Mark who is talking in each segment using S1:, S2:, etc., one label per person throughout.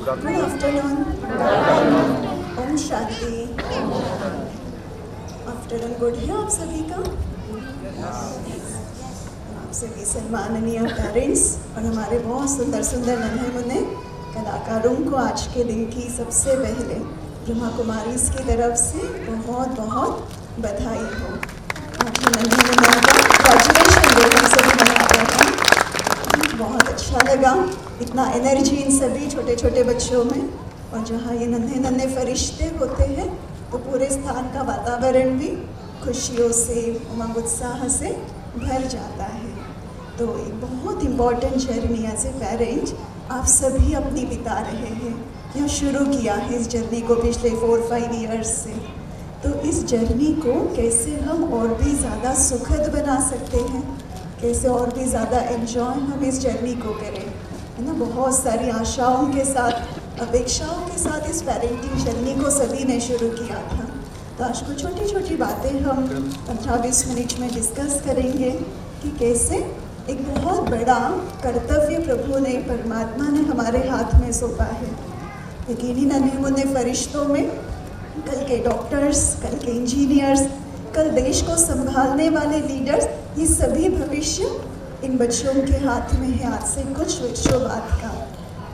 S1: Good afternoon. ओम शांति। Afternoon good है आप सभी का। आप सभी सम्माननीय पेरेंट्स और हमारे बहुत सुंदर सुंदर नन्हे मुन्ने कलाकारों को आज के दिन की सबसे पहले ब्रह्मा कुमारी की तरफ से बहुत बहुत बधाई हो। आपके नन्हे मुन्ने का ग्रेजुएशन डे हम सभी मनाते हैं। बहुत अच्छा लगा, इतना एनर्जी इन सभी छोटे छोटे बच्चों में, और जहाँ ये नन्हे नन्हे फरिश्ते होते हैं तो पूरे स्थान का वातावरण भी खुशियों से, उमंग उत्साह से भर जाता है। तो एक बहुत important journey as a parent आप सभी अपनी बिता रहे हैं, या शुरू किया है इस जर्नी को पिछले 4-5 ईयर्स से। तो इस जर्नी को कैसे हम और भी ज़्यादा सुखद बना सकते हैं, कैसे और भी ज़्यादा एंजॉय हम इस जर्नी को करें, है ना। बहुत सारी आशाओं के साथ, अपेक्षाओं के साथ इस पेरेंटिंग जर्नी को सभी ने शुरू किया था। तो आज कुछ छोटी छोटी बातें हम 15-20 मिनट में डिस्कस करेंगे कि कैसे एक बहुत बड़ा कर्तव्य प्रभु ने, परमात्मा ने हमारे हाथ में सौंपा है। यकीनी नन्हे मुन्ने फरिश्तों में कल के डॉक्टर्स, कल के इंजीनियर्स, कल देश को संभालने वाले लीडर्स, ये सभी भविष्य इन बच्चों के हाथ में है आज से कुछ वर्षों बाद का।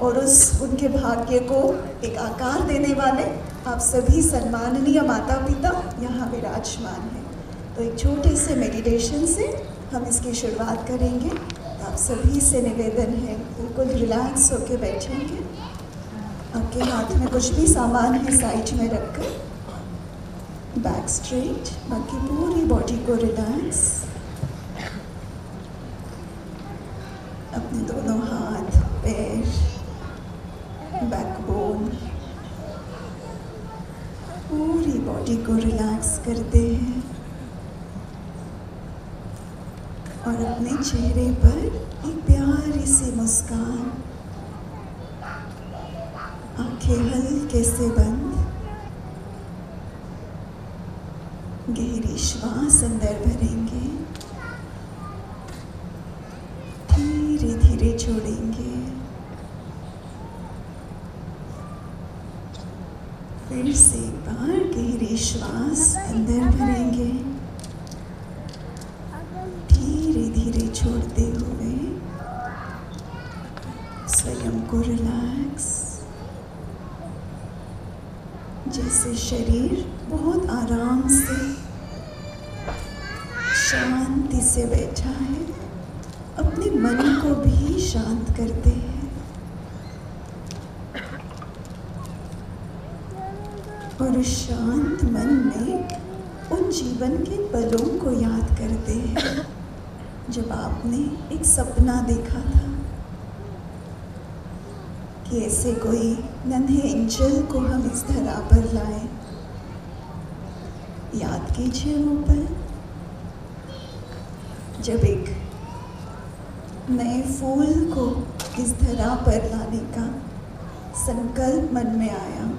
S1: और उनके भाग्य को एक आकार देने वाले आप सभी सम्माननीय माता पिता यहाँ विराजमान हैं। तो एक छोटे से मेडिटेशन से हम इसकी शुरुआत करेंगे। तो आप सभी से निवेदन है, बिल्कुल रिलैक्स होकर बैठेंगे। आपके हाथ में कुछ भी सामान है साइड में रखकर, बैक स्ट्रेट, बाकी पूरी बॉडी को रिलैक्स। अपने दोनों हाथ, पैर, बैकबोन, पूरी बॉडी को रिलैक्स करते हैं और अपने चेहरे पर एक प्यारी सी मुस्कान, आंखें हल्के से बंद, गहरी श्वास अंदर भरेंगे, धीरे धीरे छोड़ेंगे। फिर से एक बार गहरी श्वास अंदर भरेंगे, धीरे धीरे छोड़ते हुए स्वयं को रिलैक्स, जैसे शरीर बहुत आराम से शांति से बैठा है, अपने मन को भी शांत करते हैं। और उस शांत मन में उन जीवन के पलों को याद करते हैं जब आपने एक सपना देखा था कि ऐसे कोई नन्हे एंजल को हम इस धरा पर लाएं। याद कीजिए वो पल जब एक नए फूल को इस धरा पर लाने का संकल्प मन में आया।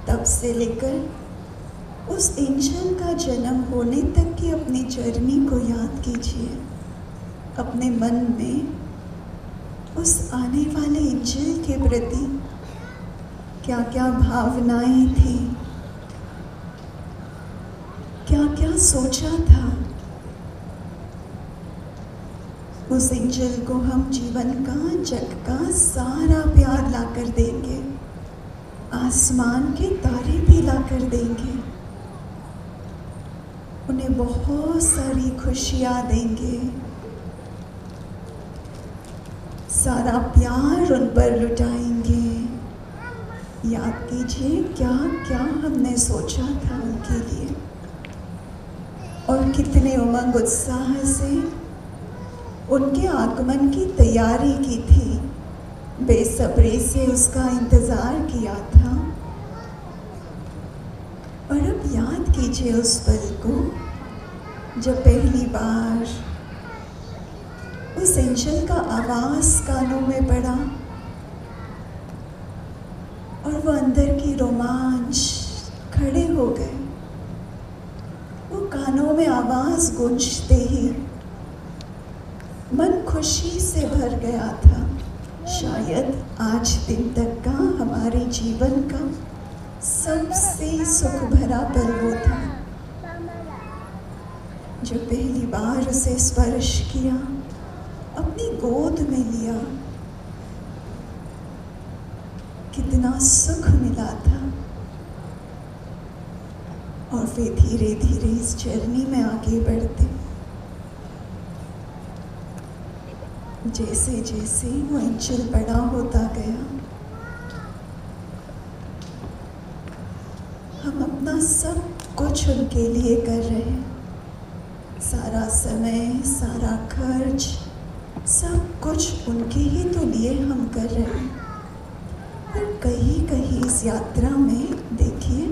S1: तब से लेकर उस एंजल का जन्म होने तक की अपनी जर्नी को याद कीजिए। अपने मन में उस आने वाले एंजल के प्रति क्या क्या भावनाएं थी, क्या क्या सोचा था। उस एंजल को हम जीवन का, जग का सारा प्यार लाकर देंगे, आसमान के तारे भी लाकर देंगे, उन्हें बहुत सारी खुशियां देंगे, सारा प्यार उन पर लुटाएंगे। याद कीजिए क्या क्या हमने सोचा था उनके लिए, और कितने उमंग उत्साह से उनके आगमन की तैयारी की थी, बेसब्री से उसका इंतज़ार किया था। और अब याद कीजिए उस पल को जब पहली बार उस एंजल का आवाज़ कानों में पड़ा और वो अंदर की रोमांच खड़े हो गए। वो कानों में आवाज़ गूंजते ही मन खुशी से भर गया था, शायद आज दिन तक का हमारे जीवन का सबसे सुख भरा पल वो था जो पहली बार उसे स्पर्श किया, अपनी गोद में लिया। कितना सुख मिला था। और फिर धीरे धीरे इस जर्नी में आगे बढ़ते, जैसे जैसे वो एंजल बड़ा होता गया, हम अपना सब कुछ उनके लिए कर रहे हैं। सारा समय, सारा खर्च, सब कुछ उनके ही तो लिए हम कर रहे हैं। पर कहीं कहीं इस यात्रा में देखिए,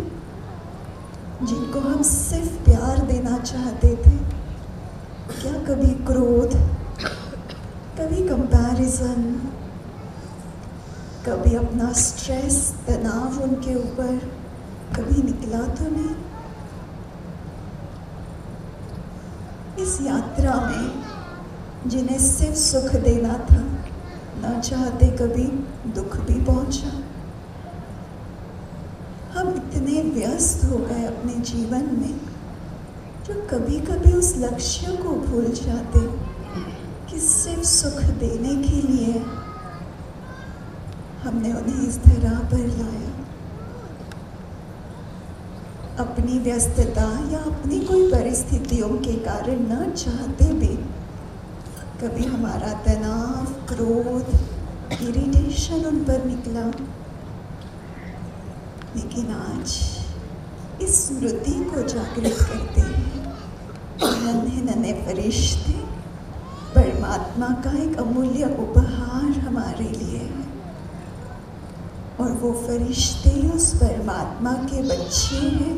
S1: जिनको हम सिर्फ प्यार देना चाहते थे, क्या कभी क्रोध, कभी कंपैरिजन, कभी अपना स्ट्रेस, तनाव उनके ऊपर कभी निकला तो नहीं? इस यात्रा में जिन्हें सिर्फ सुख देना था, ना चाहते कभी दुख भी पहुंचा। हम इतने व्यस्त हो गए अपने जीवन में जो कभी कभी उस लक्ष्य को भूल जाते कि सिर्फ सुख देने के लिए हमने उन्हें इस धरा पर लाया। अपनी व्यस्तता या अपनी कोई परिस्थितियों के कारण न चाहते भी कभी हमारा तनाव, क्रोध, इरिटेशन उन पर निकला। लेकिन आज इस स्मृति को जागृत करते हैं, नन्हे नन्हे फरिश्ते परमात्मा का एक अमूल्य उपहार हमारे लिए है। और वो फरिश्ते उस परमात्मा के बच्चे हैं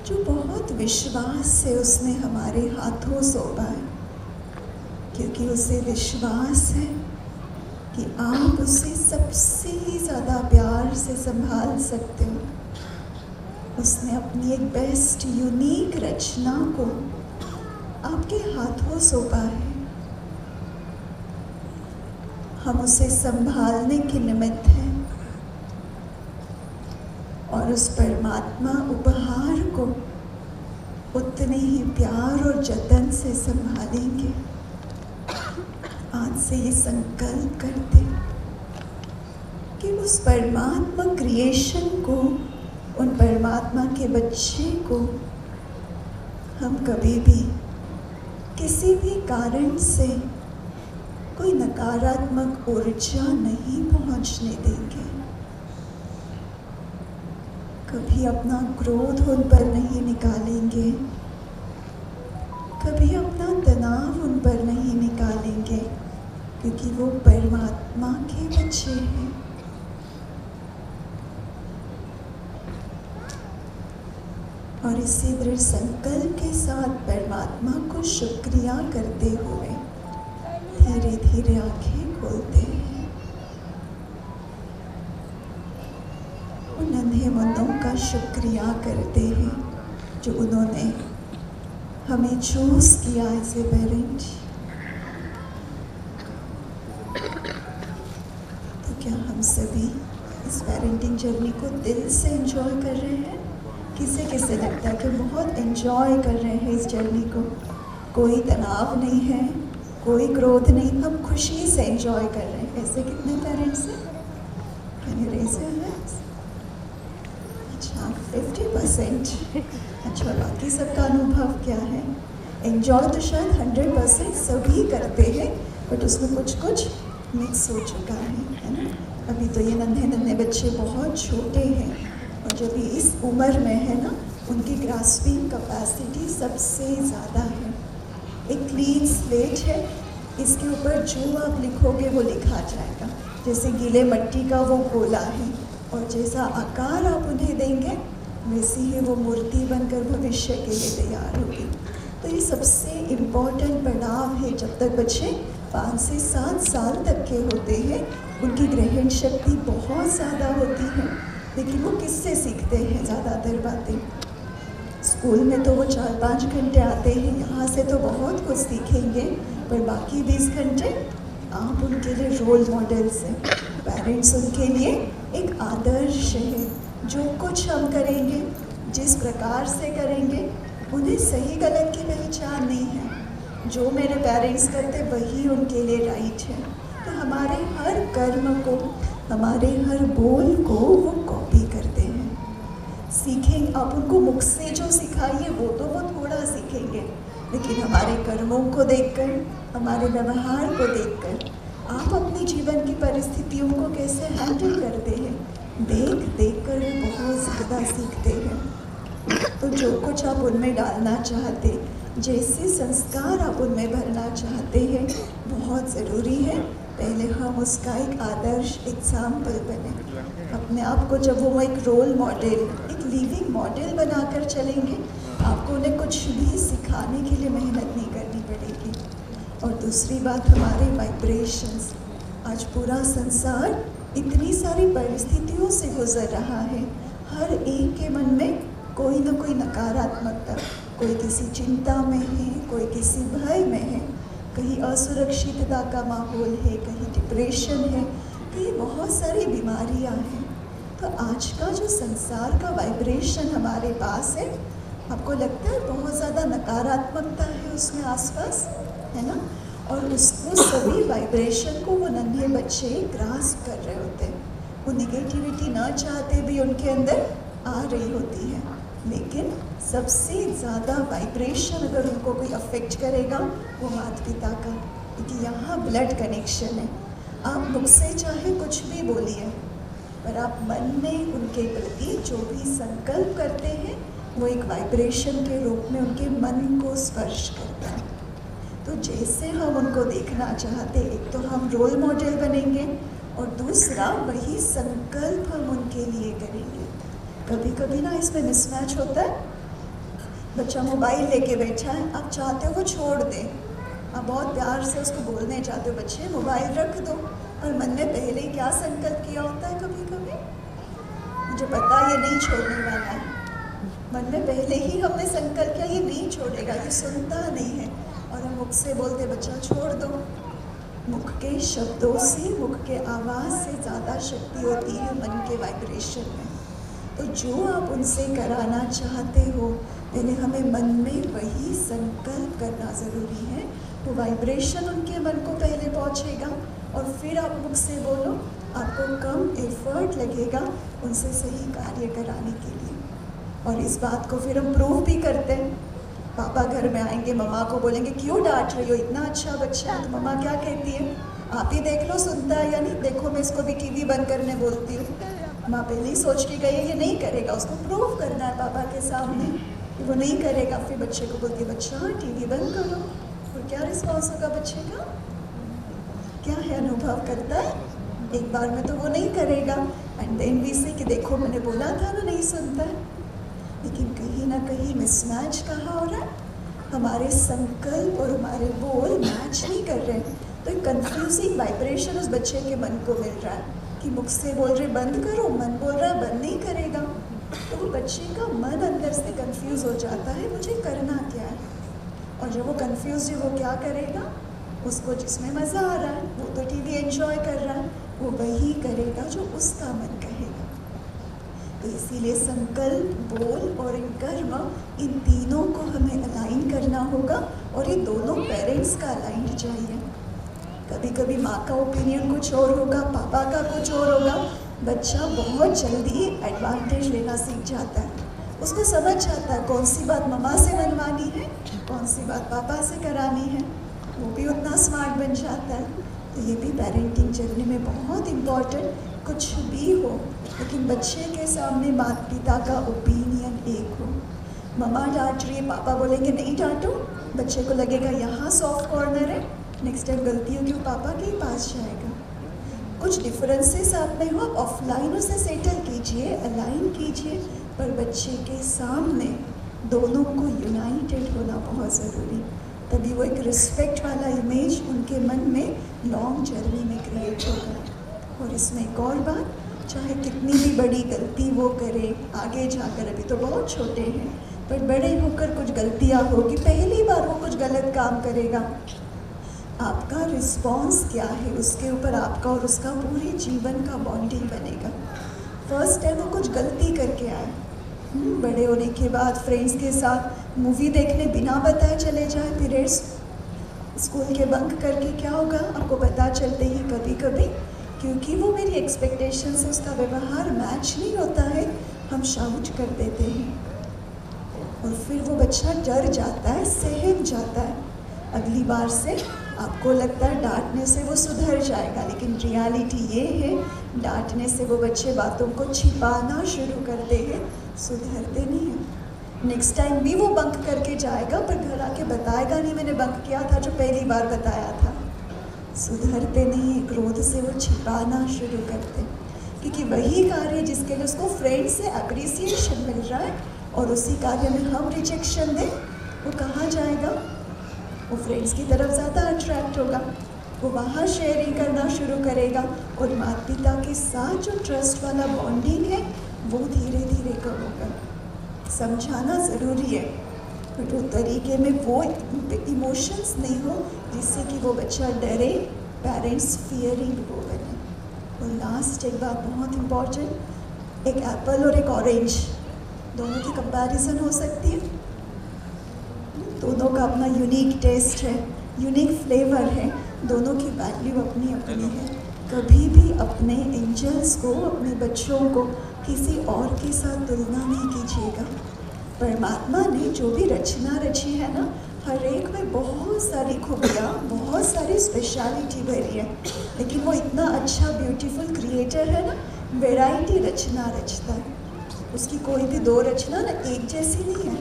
S1: जो बहुत विश्वास से उसने हमारे हाथों सौंपा है, क्योंकि उसे विश्वास है कि आप उसे सबसे ज़्यादा प्यार से संभाल सकते हो। उसने अपनी एक बेस्ट यूनिक रचना को आपके हाथों सौंपा है। हम उसे संभालने के निमित्त हैं और उस परमात्मा उपहार को उतने ही प्यार और जतन से संभालेंगे। आज से ये संकल्प करते कि उस परमात्मा क्रिएशन को, उन परमात्मा के बच्चे को हम कभी भी किसी भी कारण से कोई नकारात्मक ऊर्जा नहीं पहुंचने देंगे। कभी अपना क्रोध उन पर नहीं निकालेंगे, कभी अपना तनाव उन पर नहीं निकालेंगे, क्योंकि वो परमात्मा के बच्चे हैं। और इसी दृढ़ संकल्प के साथ परमात्मा को शुक्रिया करते हुए धीरे धीरे आंखें खोलते हैं। उन नन्हे मुन्नों का शुक्रिया करते हैं जो उन्होंने हमें चूज किया एज ए पेरेंट। तो क्या हम सभी इस पेरेंटिंग जर्नी को दिल से एंजॉय कर रहे हैं? किसे किसे लगता है कि बहुत एंजॉय कर रहे हैं इस जर्नी को? कोई तनाव नहीं है, कोई क्रोध नहीं, हम खुशी से एंजॉय कर रहे हैं। ऐसे कितने पेरेंट्स हैं? Can you raise your hands? अच्छा, 50%। अच्छा, बाकी सबका अनुभव क्या है? एंजॉय तो शायद 100% सभी करते हैं, बट उसमें कुछ कुछ मिक्स हो चुका है ना? अभी तो ये नन्हे नन्हे बच्चे बहुत छोटे हैं, और जब ये इस उम्र में है ना, उनकी ग्रास्पिंग कैपेसिटी सबसे ज़्यादा है। एक क्लीन स्लेट है, इसके ऊपर जो आप लिखोगे वो लिखा जाएगा। जैसे गीले मिट्टी का वो गोला है, और जैसा आकार आप उन्हें देंगे वैसी ही वो मूर्ति बनकर भविष्य के लिए तैयार होगी। तो ये सबसे इम्पोर्टेंट पड़ाव है। जब तक बच्चे 5 से 7 साल तक के होते हैं, उनकी ग्रहण शक्ति बहुत ज़्यादा होती है। लेकिन वो किससे सीखते हैं ज़्यादातर बातें? स्कूल में तो वो 4-5 घंटे आते हैं, यहाँ से तो बहुत कुछ सीखेंगे, पर बाकी 20 घंटे आप उनके लिए रोल मॉडल्स हैं। पेरेंट्स उनके लिए एक आदर्श है। जो कुछ हम करेंगे, जिस प्रकार से करेंगे, उन्हें सही गलत की पहचान नहीं है। जो मेरे पेरेंट्स करते वही उनके लिए राइट है। तो हमारे हर कर्म को, हमारे हर बोल को वो कॉपी करते हैं। सीखेंगे आप उनको मुख से जो सिखाइए वो तो वो थोड़ा सीखेंगे, लेकिन हमारे कर्मों को देखकर, हमारे व्यवहार को देखकर आप अपने जीवन की परिस्थितियों को कैसे हैंडल करते हैं, देख देख कर वो बहुत ज़्यादा सीखते हैं। तो जो कुछ आप उनमें डालना चाहते, जैसे संस्कार आप उनमें भरना चाहते हैं, बहुत ज़रूरी है पहले हम उसका एक आदर्श एग्जाम्पल बने। अपने आप को जब वो एक रोल मॉडल, एक लिविंग मॉडल बनाकर चलेंगे, आपको उन्हें कुछ भी सिखाने के लिए मेहनत नहीं करनी पड़ेगी। और दूसरी बात, हमारे वाइब्रेशंस। आज पूरा संसार इतनी सारी परिस्थितियों से गुजर रहा है। हर एक के मन में कोई ना कोई नकारात्मकता, कोई किसी चिंता में है, कोई किसी भय में है, कहीं असुरक्षितता का माहौल है, कहीं डिप्रेशन है, कहीं बहुत सारी बीमारियां हैं। तो आज का जो संसार का वाइब्रेशन हमारे पास है, आपको लगता है बहुत ज़्यादा नकारात्मकता है उसमें आसपास, है ना? और उसको सभी वाइब्रेशन को वो नन्हे बच्चे ग्रास्प कर रहे होते हैं। वो नेगेटिविटी ना चाहते भी उनके अंदर आ रही होती है, लेकिन सबसे ज़्यादा वाइब्रेशन अगर उनको कोई अफेक्ट करेगा वो माता पिता का, क्योंकि यहाँ ब्लड कनेक्शन है। आप मुख से चाहे कुछ भी बोलिए, पर आप मन में उनके प्रति जो भी संकल्प करते हैं वो एक वाइब्रेशन के रूप में उनके मन को स्पर्श करता है। तो जैसे हम उनको देखना चाहते, एक तो हम रोल मॉडल बनेंगे और दूसरा वही संकल्प हम उनके लिए करेंगे। कभी कभी ना इसमें मिसमैच होता है। बच्चा मोबाइल लेके बैठा है, आप चाहते हो वो छोड़ दे, आप बहुत प्यार से उसको बोलने चाहते हो बच्चे मोबाइल रख दो, और मन में पहले ही क्या संकल्प किया होता है, कभी कभी मुझे पता ये नहीं छोड़ने वाला है। मन में पहले ही हमने संकल्प किया ये नहीं छोड़ेगा, ये सुनता नहीं है, और हम मुख से बोलते बच्चा छोड़ दो। मुख के शब्दों से, मुख के आवाज़ से ज़्यादा शक्ति होती है मन के वाइब्रेशन में। तो जो आप उनसे कराना चाहते हो, पहले हमें मन में वही संकल्प करना ज़रूरी है। वो वाइब्रेशन उनके मन को पहले पहुंचेगा और फिर आप मुख से बोलो, आपको कम एफर्ट लगेगा उनसे सही कार्य कराने के लिए। और इस बात को फिर हम प्रूव भी करते हैं। पापा घर में आएंगे, मम्मा को बोलेंगे क्यों डांट रही हो, इतना अच्छा बच्चा है। तो मम्मा क्या कहती है, आप ही देख लो सुनता है या नहीं, देखो मैं इसको भी टीवी बंद करने बोलती हूँ। माँ पहले ही सोच के गई है ये नहीं करेगा, उसको प्रूव करना है पापा के सामने कि वो नहीं करेगा। फिर बच्चे को बोलती है बच्चा टीवी बंद करो, और क्या रिस्पॉन्स होगा बच्चे का, क्या है अनुभव करता है, एक बार में तो वो नहीं करेगा। एंड देन वी से कि देखो मैंने बोला था ना, नहीं सुनता है। लेकिन कहीं ना कहीं मिसमैच कहाँ हो रहा है, हमारे संकल्प और हमारे बोल मैच नहीं कर रहे हैं। तो एक कंफ्यूजिंग वाइब्रेशन उस बच्चे के मन को मिल रहा है कि मुख से बोल रहे बंद करो, मन बोल रहा है बंद नहीं करेगा। तो वो बच्चे का मन अंदर से कंफ्यूज हो जाता है मुझे करना क्या है। और जब वो कंफ्यूज है वो क्या करेगा, उसको जिसमें मज़ा आ रहा है वो तो टीवी एंजॉय कर रहा है, वो वही करेगा जो उसका मन कहेगा। तो इसीलिए संकल्प, बोल और इन कर्म, इन तीनों को हमें अलाइन करना होगा, और ये दोनों पेरेंट्स का अलाइन चाहिए। कभी कभी माँ का ओपिनियन कुछ और होगा, पापा का कुछ और होगा। बच्चा बहुत जल्दी एडवांटेज लेना सीख जाता है, उसको समझ जाता है कौन सी बात मम्मा से मनवानी है, कौन सी बात पापा से करानी है, वो भी उतना स्मार्ट बन जाता है। तो ये भी पेरेंटिंग जर्नी में बहुत इम्पॉर्टेंट। कुछ भी हो, लेकिन बच्चे के सामने माता पिता का ओपिनियन एक हो। मम्मा डांट रही है, पापा बोलेंगे नहीं डांटो, बच्चे को लगेगा यहाँ सॉफ्ट कॉर्नर है, नेक्स्ट टाइम गलती होगी वो पापा के ही पास जाएगा। कुछ डिफरेंसेस आप में हो, आप ऑफलाइन उसे सेटल कीजिए, अलाइन कीजिए, पर बच्चे के सामने दोनों को यूनाइटेड होना बहुत ज़रूरी। तभी वो एक रिस्पेक्ट वाला इमेज उनके मन में लॉन्ग जर्नी में क्रिएट होगा। और इसमें एक और बात, चाहे कितनी भी बड़ी गलती वो करे आगे जाकर, अभी तो बहुत छोटे हैं, पर बड़े होकर कुछ गलतियाँ होगी, पहली बार वो कुछ गलत काम करेगा आपका रिस्पॉन्स क्या है उसके ऊपर आपका और उसका पूरे जीवन का बॉन्डिंग बनेगा। फर्स्ट टाइम वो कुछ गलती करके आए, बड़े होने के बाद फ्रेंड्स के साथ मूवी देखने बिना बताए चले जाए, पीरियड्स स्कूल के बंक करके, क्या होगा आपको पता चलते ही कभी कभी, क्योंकि वो मेरी एक्सपेक्टेशन से उसका व्यवहार मैच नहीं होता है, हम शाउट कर देते हैं और फिर वो बच्चा डर जाता है, सहम जाता है। अगली बार से आपको लगता है डांटने से वो सुधर जाएगा, लेकिन रियलिटी ये है डांटने से वो बच्चे बातों को छिपाना शुरू करते हैं, सुधरते नहीं हैं। नेक्स्ट टाइम भी वो बंक करके जाएगा पर घर आके बताएगा नहीं मैंने बंक किया था जो पहली बार बताया था। सुधरते नहीं हैं, क्रोध से वो छिपाना शुरू करते हैं, क्योंकि वही कार्य जिसके लिए उसको फ्रेंड से अप्रिसिएशन मिल रहा है और उसी कार्य में हम रिजेक्शन दें, वो कहाँ जाएगा? वो फ्रेंड्स की तरफ ज़्यादा अट्रैक्ट होगा, वो वहाँ शेयरिंग करना शुरू करेगा और माता पिता के साथ जो ट्रस्ट वाला बॉन्डिंग है वो धीरे धीरे कम होगा। समझाना ज़रूरी है बट वो तरीके में वो इमोशंस नहीं हो जिससे कि वो बच्चा डरे, पेरेंट्स फियरिंग वो बने। और लास्ट एक बात बहुत इम्पॉर्टेंट, एक एप्पल और एक ऑरेंज दोनों की कंपैरिजन हो सकती है, दोनों का अपना यूनिक टेस्ट है, यूनिक फ्लेवर है, दोनों की वैल्यू अपनी अपनी है। कभी भी अपने एंजल्स को, अपने बच्चों को किसी और के साथ तुलना नहीं कीजिएगा। परमात्मा ने जो भी रचना रची है ना, हर एक में बहुत सारी खूबियाँ, बहुत सारी स्पेशलिटी भरी है, लेकिन वो इतना अच्छा ब्यूटीफुल क्रिएटर है ना, वैरायटी रचना रचता है। उसकी कोई भी दो रचना ना एक जैसी नहीं है,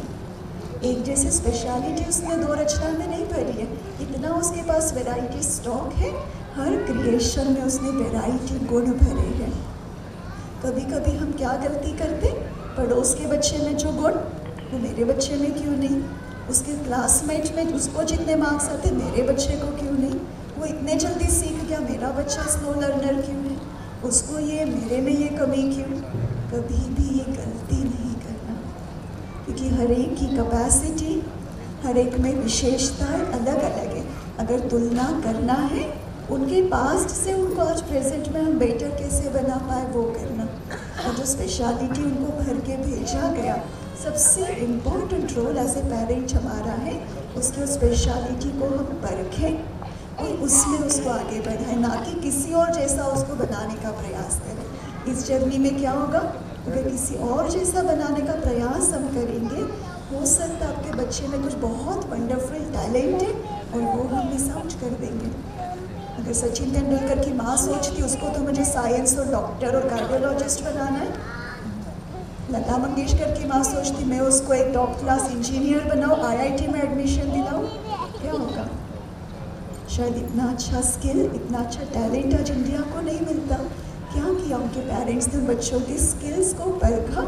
S1: एक जैसी स्पेशलिटी उसने दो रचना में नहीं भरी है। इतना उसके पास वैरायटी स्टॉक है, हर क्रिएशन में उसने वैरायटी गुण भरे हैं। कभी कभी हम क्या गलती करते, पड़ोस के बच्चे में जो गुण वो मेरे बच्चे में क्यों नहीं, उसके क्लासमेट में उसको जितने मार्क्स आते मेरे बच्चे को क्यों नहीं, वो इतने जल्दी सीख गया मेरा बच्चा स्लो लर्नर क्यों है, उसको ये मेरे में ये कमी क्यों। कभी भी ये गलती नहीं करना, क्योंकि हर एक की कैपेसिटी, हर एक में विशेषताएं अलग अलग है। अगर तुलना करना है उनके पास्ट से उनको आज प्रेजेंट में हम बेटर कैसे बना पाए वो करना, और जो स्पेशलिटी उनको भर के भेजा गया, सबसे important role as a parent हमारा है उसकी उस स्पेशलिटी को हम परखें और उसमें उसको आगे बढ़ाएं, ना कि किसी और जैसा उसको बनाने का प्रयास करें। इस जर्नी में क्या होगा, अगर किसी और जैसा बनाने का प्रयास हम करेंगे, हो सकता है आपके बच्चे में कुछ बहुत वंडरफुल टैलेंट है और वो हम मिस आउट कर देंगे। अगर सचिन तेंदुलकर की माँ सोचती उसको तो मुझे साइंस और डॉक्टर और कार्डियोलॉजिस्ट बनाना है, लता मंगेशकर की माँ सोचती मैं उसको एक टॉप क्लास इंजीनियर बनाऊँ, IIT में एडमिशन दिलाऊँ, क्या होगा? शायद इतना अच्छा स्किल, इतना अच्छा टैलेंट आज इंडिया को नहीं मिलता। क्या किया उनके पेरेंट्स ने, बच्चों की स्किल्स को परखा,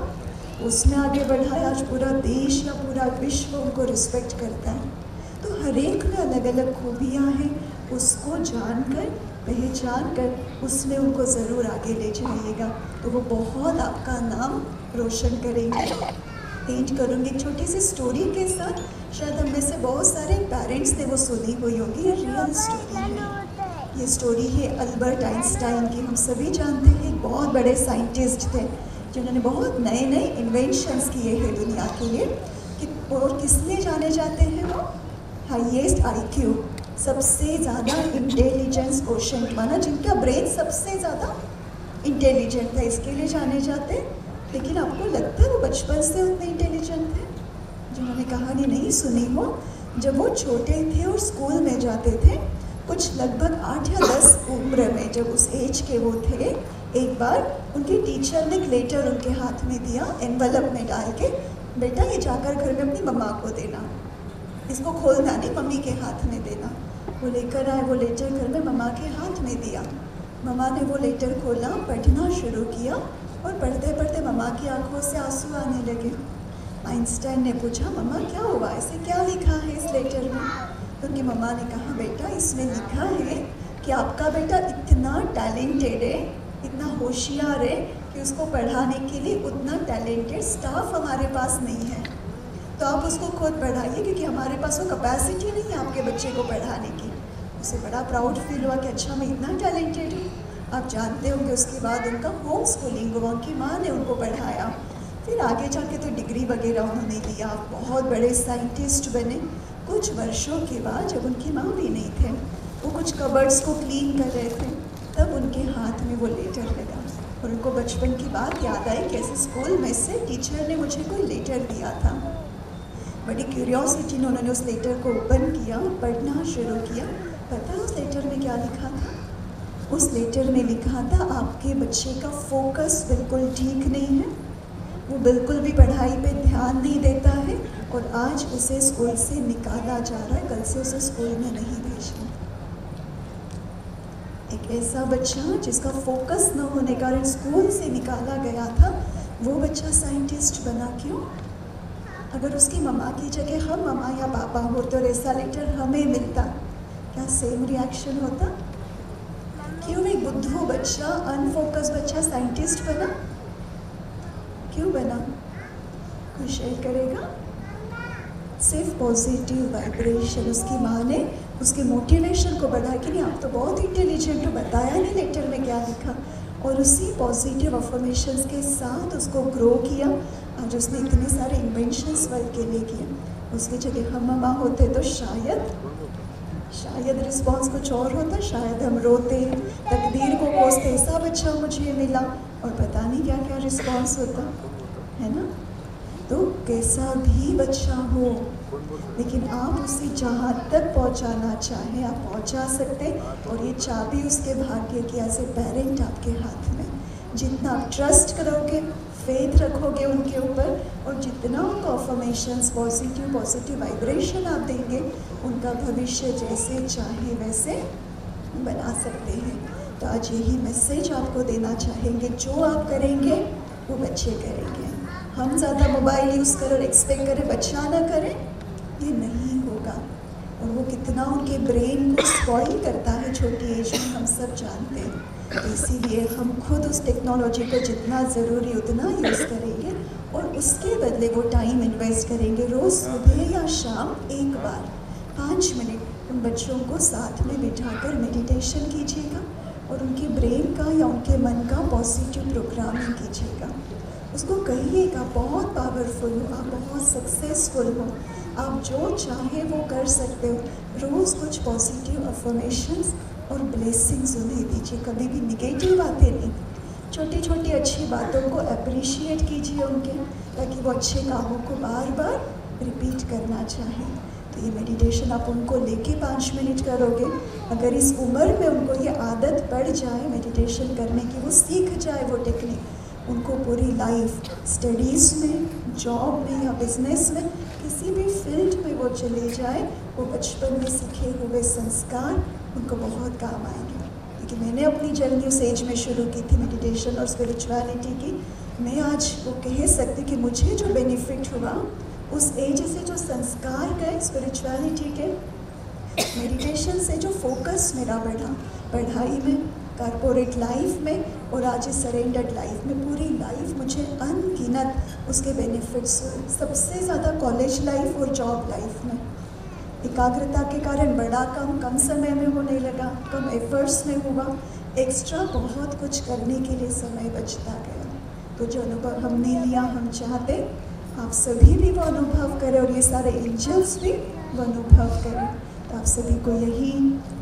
S1: उसमें आगे बढ़ाया, आज पूरा देश या पूरा विश्व उनको रिस्पेक्ट करता है। तो हर एक में अलग अलग खूबियाँ हैं, उसको जानकर, पहचान कर उसमें उनको ज़रूर आगे ले जाइएगा, तो वो बहुत आपका नाम रोशन करेंगे। एंड करूँगी एक छोटी सी स्टोरी के साथ, शायद हम में से बहुत सारे पेरेंट्स ने वो सुनी हुई होगी, ये रियल स्टोरी है। ये स्टोरी है अल्बर्ट आइंस्टाइन की। हम सभी जानते हैं एक बहुत बड़े साइंटिस्ट थे जिन्होंने बहुत नए नए इन्वेंशंस किए हैं दुनिया के लिए। और किस लिए जाने जाते हैं वो? हाईएस्ट IQ, सबसे ज़्यादा इंटेलिजेंस क्वोशेंट माना, जिनका ब्रेन सबसे ज़्यादा इंटेलिजेंट था, इसके लिए जाने जाते। लेकिन आपको लगता है वो बचपन से उतने इंटेलिजेंट थे? जिन्होंने कहानी नहीं सुनी हो, जब वो छोटे थे और स्कूल में जाते थे, कुछ लगभग 8 या 10 उम्र में, जब उस एज के वो थे, एक बार उनके टीचर ने एक लेटर उनके हाथ में दिया, एनवलप में डाल के, बेटा ये जाकर घर में अपनी मम्मा को देना, इसको खोलना नहीं, मम्मी के हाथ में देना। वो लेकर आए, वो लेटर घर में मम्मा के हाथ में दिया। मम्मा ने वो लेटर खोला, पढ़ना शुरू किया और पढ़ते पढ़ते मम्मा की आंखों से आंसू आने लगे। आइंस्टाइन ने पूछा, मम्मा क्या हुआ, ऐसे क्या लिखा है इस लेटर में? तो उनकी मम्मा ने कहा, बेटा इसमें लिखा है कि आपका बेटा इतना टैलेंटेड है, इतना होशियार है कि उसको पढ़ाने के लिए उतना टैलेंटेड स्टाफ हमारे पास नहीं है, तो आप उसको खुद पढ़ाइए, क्योंकि हमारे पास वो कैपेसिटी नहीं है आपके बच्चे को पढ़ाने की। उसे बड़ा प्राउड फील हुआ कि अच्छा मैं इतना टैलेंटेड हूँ। आप जानते होंगे उसके बाद उनका होम स्कूलिंग हुआ, उनकी माँ ने उनको पढ़ाया, फिर आगे जाके तो डिग्री वगैरह उन्होंने लिया, बहुत बड़े साइंटिस्ट बने। कुछ वर्षों के बाद जब उनकी माँ भी नहीं थे, वो कुछ कबर्ड्स को क्लीन कर रहे थे, तब उनके हाथ में वो लेटर लगा और उनको बचपन की बात याद आई कि ऐसे स्कूल में से टीचर ने मुझे कोई लेटर दिया था। बड़ी क्यूरियोसिटी में उन्होंने उस लेटर को ओपन किया, पढ़ना शुरू किया। पता है उस लेटर में क्या लिखा था? उस लेटर में लिखा था आपके बच्चे का फोकस बिल्कुल ठीक नहीं है, वो बिल्कुल भी पढ़ाई पे ध्यान नहीं देता है और आज उसे स्कूल से निकाला जा रहा है, कल से उसे स्कूल में नहीं भेजना। एक ऐसा बच्चा जिसका फोकस न होने के कारण स्कूल से निकाला गया था, वो बच्चा साइंटिस्ट बना क्यों? अगर उसकी मम्मा की जगह हम मम्मा या पापा होते और ऐसा लेटर हमें मिलता, क्या सेम रिएक्शन होता? क्यों एक बुद्धू बच्चा, अनफोकस बच्चा साइंटिस्ट बना? क्यों बना? कोई शेयर करेगा? सिर्फ पॉजिटिव वाइब्रेशन। उसकी माँ ने उसके मोटिवेशन को बढ़ाया कि नहीं आप तो बहुत इंटेलिजेंट हो, बताया नहीं लेटर में क्या लिखा, और उसी पॉजिटिव अफर्मेशंस के साथ उसको ग्रो किया। आज उसने इतने सारे इन्वेंशंस वर्ल्ड के लिए किए। उसकी जगह हम मम्मा होते तो शायद रिस्पॉन्स कुछ और होता, शायद हम रोते, तकदीर को कोसते, ऐसा बच्चा मुझे मिला, और पता नहीं क्या क्या रिस्पॉन्स होता है ना। तो कैसा भी बच्चा हो, लेकिन आप उसे जहाँ तक पहुँचाना चाहें आप पहुँचा सकते, और ये चाबी उसके भाग्य की एज ए पेरेंट आपके हाथ में। जितना आप ट्रस्ट करोगे, फेथ रखोगे उनके ऊपर, और जितना उनको अफर्मेशंस, पॉजिटिव वाइब्रेशन आप देंगे, उनका भविष्य जैसे चाहे वैसे बना सकते हैं। तो आज यही मैसेज आपको देना चाहेंगे, जो आप करेंगे वो बच्चे करेंगे। हम ज़्यादा मोबाइल यूज़ करें और एक्सपेक्ट करें बच्चा ना करें, ये नहीं होगा। और वो कितना उनके ब्रेन को स्पॉइल करता है छोटी एज में, हम सब जानते हैं। तो इसीलिए हम खुद उस टेक्नोलॉजी को जितना ज़रूरी उतना यूज़ करेंगे, और उसके बदले वो टाइम इन्वेस्ट करेंगे। रोज़ सुबह या शाम एक बार 5 मिनट उन बच्चों को साथ में बिठाकर मेडिटेशन कीजिएगा, और उनके ब्रेन का या उनके मन का पॉजिटिव प्रोग्रामिंग कीजिएगा। उसको कहिएगा बहुत पावरफुल हो, आप बहुत सक्सेसफुल हो, आप जो चाहे वो कर सकते हो। रोज़ कुछ पॉजिटिव अफर्मेशंस और ब्लेसिंग्स उन्हें दीजिए, कभी भी निगेटिव बातें नहीं। छोटी छोटी अच्छी बातों को अप्रिशिएट कीजिए उनके, ताकि वो अच्छे कामों को बार बार रिपीट करना चाहें। तो ये मेडिटेशन आप उनको लेके 5 मिनट करोगे। अगर इस उम्र में उनको ये आदत पड़ जाए मेडिटेशन करने की, वो सीख जाए वो टेक्निक, उनको पूरी लाइफ, स्टडीज़ में, जॉब में या बिजनेस में, किसी भी फील्ड में वो चले जाए, वो बचपन में सीखे हुए संस्कार उनको बहुत काम आएंगे। क्योंकि मैंने अपनी जर्नी उस एज में शुरू की थी मेडिटेशन और स्पिरिचुअलिटी की। मैं आज वो कह सकती कि मुझे जो बेनिफिट हुआ उस एज से, जो संस्कार गए स्पिरिचुअलिटी के, मेडिटेशन से जो फोकस मेरा बढ़ा पढ़ाई में, कॉर्पोरेट लाइफ में, और आज इस सरेंडर्ड लाइफ में, पूरी लाइफ मुझे अनगिनत उसके बेनिफिट्स हुए। सबसे ज़्यादा कॉलेज लाइफ और जॉब लाइफ में एकाग्रता के कारण बड़ा काम कम समय में होने लगा, कम एफर्ट्स में हुआ, एक्स्ट्रा बहुत कुछ करने के लिए समय बचता गया। तो जो अनुभव हमने लिया, हम चाहते आप सभी भी वो अनुभव करें, और ये सारे एंजल्स भी वो अनुभव करें। तो आप सभी को यही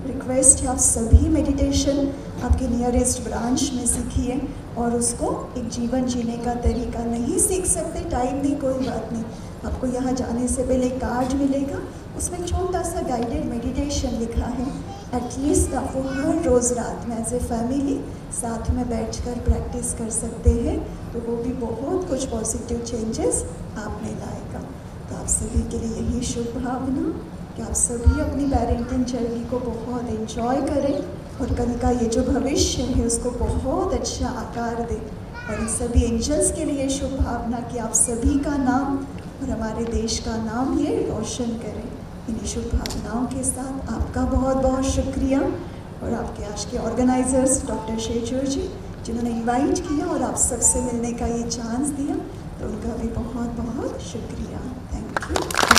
S1: रिक्वेस्ट है, आप सभी मेडिटेशन आपके नियरेस्ट ब्रांच में सीखिए, और उसको एक जीवन जीने का तरीका नहीं सीख सकते, टाइम नहीं, कोई बात नहीं। आपको यहाँ जाने से पहले कार्ड मिलेगा, उसमें छोटा सा गाइडेड मेडिटेशन लिखा है। एटलीस्ट आप वो हर रोज़ रात में एज ए फैमिली साथ में बैठकर प्रैक्टिस कर सकते हैं, तो वो भी बहुत कुछ पॉजिटिव चेंजेस आप में लाएगा। तो आप सभी के लिए यही शुभ भावना कि आप सभी अपनी पेरेंटिंग जर्नी को बहुत एंजॉय करें, और कल का ये जो भविष्य है उसको बहुत अच्छा आकार दें। और इन सभी एंजल्स के लिए शुभ भावना कि आप सभी का नाम और हमारे देश का नाम ये रोशन करें। इन्हीं शुभ भावनाओं के साथ आपका बहुत बहुत शुक्रिया, और आपके आज के ऑर्गेनाइजर्स डॉक्टर शेजूर जी, जिन्होंने इनवाइट किया और आप सबसे मिलने का ये चांस दिया, तो उनका भी बहुत बहुत शुक्रिया। Thank you.